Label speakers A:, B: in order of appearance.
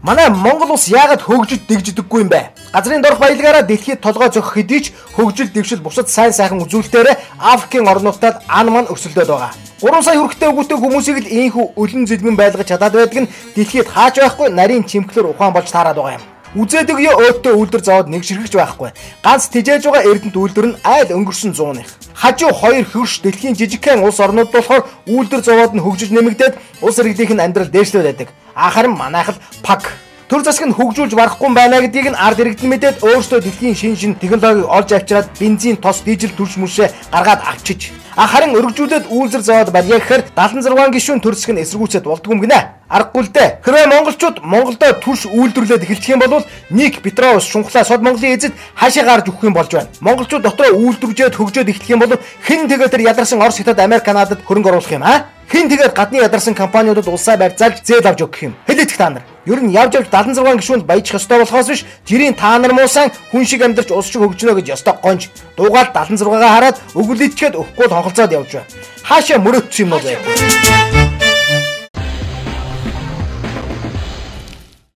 A: Манай Монгол улс яагаад хөгжиж дэгждэггүй юм бэ? Газрын дорх баялагаараа дэлхийд толгой зохих хэдий ч хөгжил дэвшил бусад сайн сайхан үзүүлэлтээр Африкийн орнуудад ан ман өрсөлдөд байгаа. 3 сая хүрэхтэй өгөөтэй хүмүүсийг л ийхүү өлөн зэлмэн байлгаж чадаад байдаг нь дэлхийд хаач байхгүй нарийн чимхлэр ухаан болж таарад байгаа юм. Үзээдэг ёо өөдөө үйлдвэр завод нэг ширхэж байхгүй. Ганц тижээж байгаа Эрдэнэт үйлдвэр нь айл өнгөрсөн 100-ных. Хажуу хоёр хөрш дэлхийн жижигхэн улс орнууд болохоор үйлдвэр завод нь хөгжиж нэмэгдээд улс иргэдийнх нь амьдрал дээшлээд байдаг. Харин манайх л паг. Төр засаг нь хөгжүүлж барахгүй байна гэдгийг нь ард иргэд мэдээд өөрсдөө дэлхийн шин технологиг олж авчираад бензин, тос, дижил төрш мөшөө гаргаад авчиж. Харин өргөжүүлээд үйлдвэр завод барья гэхээр 76 гишүүн төр засаг нь эсэргүүцээд болдгоо юм гинэ. Аргагүй л дээ. Хэрвээ монголчууд Монголдо турш үйлдвэрлээд эхэлчих юм бол Ник Петроус шунхлаа сод Монголын эзэд хаашаа гарч өгөх юм болж байна. Монголчууд дотроо үйлдвэржээд хөгжөөд эхлэх юм бол хэн тэгээ тэр ядарсан Орос, Хятад, Америк, Канадад хөрөнгө оруулах юм аа? Хэн тэгээд гадны ядарсан компаниудад улсаа барьцаалж зээл авч өгөх юм. Хэлээдэх та нар. Ер нь явж 76 гишүүнд баяжих ёстой болохоос биш жирийн та нар муусан хүн шиг амьдарч улс шиг хөгжнө гэж ёстой гонж. Дуугаад 76-гаа хараад өгүүлэлтчихэд өгөхгүй хонхолцоод явж байна. Хаашаа мөрөөдчих юм бол вэ?